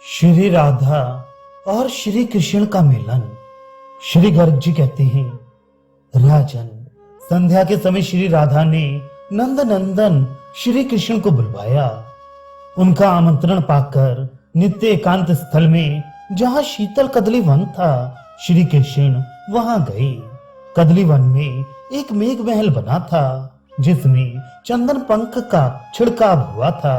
श्री राधा और श्री कृष्ण का मिलन। श्री गर्ग जी कहते हैं, राजन, संध्या के समय श्री राधा ने नंद नंदन श्री कृष्ण को बुलवाया। उनका आमंत्रण पाकर नित्य एकांत स्थल में जहां शीतल कदली वन था, श्री कृष्ण वहां गए। कदली वन में एक मेघ महल बना था जिसमें चंदन पंख का छिड़काव हुआ था।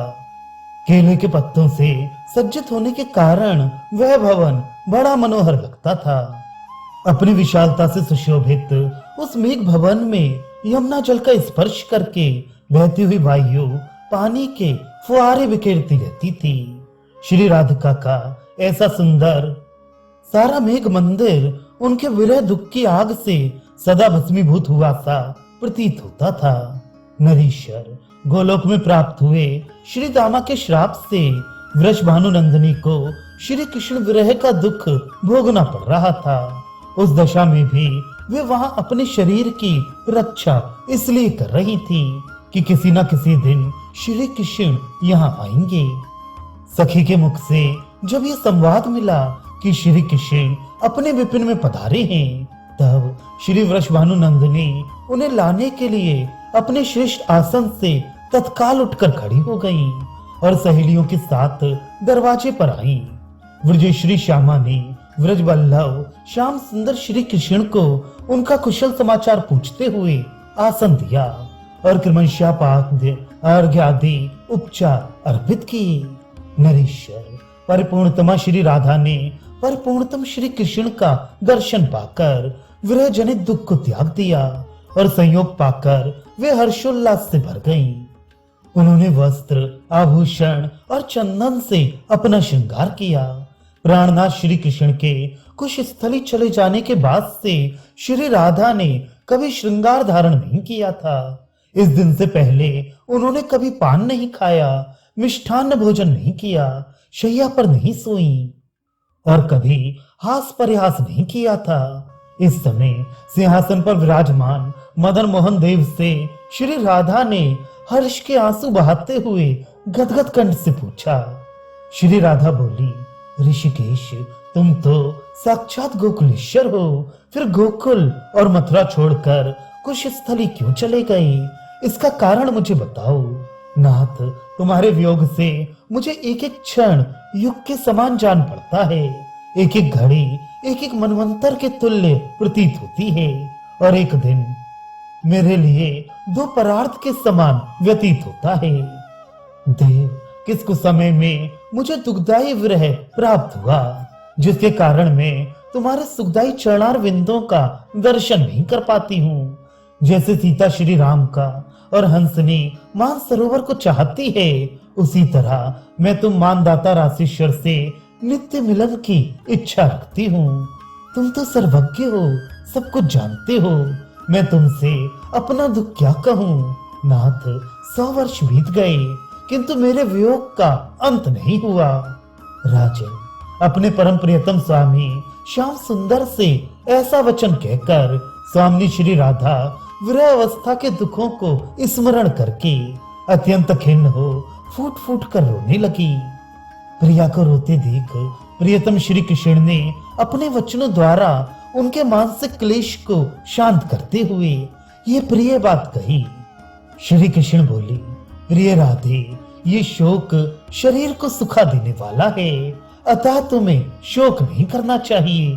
केले के पत्तों से सज्जित होने के कारण वह भवन बड़ा मनोहर लगता था। अपनी विशालता से सुशोभित उस मेघ भवन में यमुना जल का स्पर्श करके बहती हुई वायु पानी के फुहारे बिखेरती रहती थी। श्री राधिका का ऐसा सुंदर सारा मेघ मंदिर उनके विरह दुख की आग से सदा भस्मीभूत हुआ सा प्रतीत होता था। नरीश्वर गोलोक में प्राप्त हुए श्री दामा के श्राप से वृषभानु नंदिनी को श्री कृष्ण विरह का दुख भोगना पड़ रहा था। उस दशा में भी वे वहां अपने शरीर की रक्षा इसलिए कर रही थी कि किसी न किसी दिन श्री कृष्ण यहाँ आएंगे। सखी के मुख से जब ये संवाद मिला कि श्री कृष्ण अपने विपिन में पधारे हैं, तब श्री वृषभानु नंदिनी उन्हें लाने के लिए अपने श्रेष्ठ आसन से तत्काल उठकर खड़ी हो गईं और सहेलियों के साथ दरवाजे पर आईं। व्रजेश्वरी श्यामा ने व्रज वल्लभ श्याम सुंदर श्री कृष्ण को उनका कुशल समाचार पूछते हुए आसन दिया और क्रमशः अर्घ्य आदि उपचार अर्पित किए। नरेश्वर परिपूर्णतमा श्री राधा ने परिपूर्णतम श्री कृष्ण का दर्शन पाकर विरह जनित दुख को त्याग दिया और संयोग पाकर वे हर्षोल्लास से भर गईं। उन्होंने वस्त्र, आभूषण और चंदन से अपना श्रृंगार किया। प्राणनाथ श्री कृष्ण के कुछ स्थली चले जाने के बाद से श्री राधा ने कभी श्रृंगार धारण नहीं किया था। इस दिन से पहले उन्होंने कभी पान नहीं खाया, मिष्ठान्न भोजन नहीं किया, शैया पर नहीं सोई और कभी हास परिहास नहीं किया था। इस समय सिंहासन पर विराजमान मदन मोहन देव से श्री राधा ने हर्ष के आंसू बहाते हुए गदगद कंठ से पूछा। श्री राधा बोली, ऋषिकेश, तुम तो साक्षात गोकुलेश्वर हो, फिर गोकुल और मथुरा छोड़कर कुछ स्थली क्यों चले गए? इसका कारण मुझे बताओ। नाथ, तुम्हारे वियोग से मुझे एक एक क्षण युग के समान जान पड़ता है। एक एक घड़ी एक एक मनवंतर के तुल्य प्रतीत होती है और एक दिन मेरे लिए दो परार्थ के समान व्यतीत होता है। देव, किस कुछ समय में मुझे दुखदायी विरह प्राप्त हुआ, जिसके कारण मैं तुम्हारे सुखदायी चरणार विंदों का दर्शन नहीं कर पाती हूँ। जैसे सीता श्री राम का और हंसनी मान सरोवर को चाहती है, उसी तरह मैं तुम मानदाता राशेश्वर से नित्य मिलन की इच्छा रखती हूँ। तुम तो सर्वज्ञ हो, सब कुछ जानते हो। मैं तुमसे अपना दुख क्या कहूँ? नाथ, 100 वर्ष बीत गए किंतु मेरे वियोग का अंत नहीं हुआ। राजन, अपने परम प्रियतम स्वामी श्याम सुंदर से ऐसा वचन कहकर स्वामी श्री राधा विरह अवस्था के दुखों को स्मरण करके अत्यंत खिन्न हो फूट फूट कर रोने लगी। प्रिया को रोते देख प्रियतम श्री कृष्ण ने अपने वचनों द्वारा उनके मानसिक क्लेश को शांत करते हुए ये प्रिय बात कही। श्री कृष्ण बोली, प्रिय राधे, ये शोक शरीर को सुखा देने वाला है, अतः तुम्हें शोक नहीं करना चाहिए।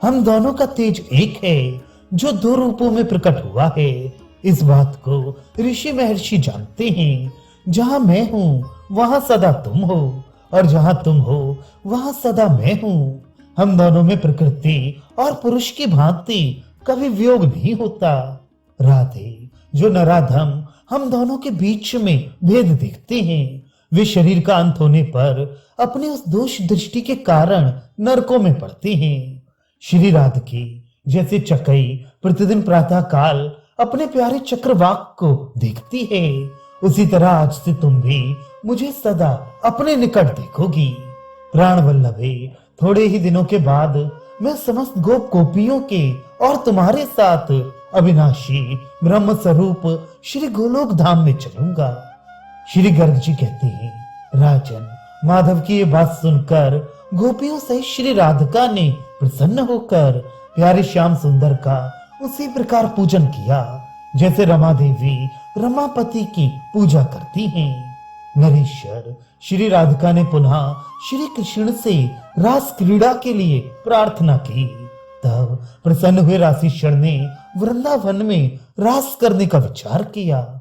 हम दोनों का तेज एक है जो दो रूपों में प्रकट हुआ है। इस बात को ऋषि महर्षि जानते हैं। जहां मैं हूँ वहां सदा तुम हो और जहां तुम हो वहां सदा मैं हूँ। हम दोनों में प्रकृति और पुरुष की भांति कभी वियोग नहीं होता। राधे, जो नराधम हम दोनों के बीच में भेद देखते हैं, वे शरीर का अंत होने पर अपने उस दोष दृष्टि के कारण नरकों में पड़ते हैं। श्री राधिके जैसे चकई प्रतिदिन प्रातः काल अपने प्यारे चक्रवाक को देखती है, उसी तरह आज से तुम भी मुझे सदा अपने निकट देखोगी। प्राण वल्लभे, थोड़े ही दिनों के बाद मैं समस्त गोप गोपियों के और तुम्हारे साथ अविनाशी ब्रह्म स्वरूप श्री गोलोक धाम में चलूंगा। श्री गर्ग जी कहते हैं, राजन, माधव की ये बात सुनकर गोपियों सहित श्री राधिका ने प्रसन्न होकर प्यारे श्याम सुंदर का उसी प्रकार पूजन किया जैसे रमा देवी रमापति की पूजा करती हैं। नरेश्वर श्री राधिका ने पुनः श्री कृष्ण से रास क्रीड़ा के लिए प्रार्थना की। तब प्रसन्न हुए राशीश्वर ने वृंदावन में रास करने का विचार किया।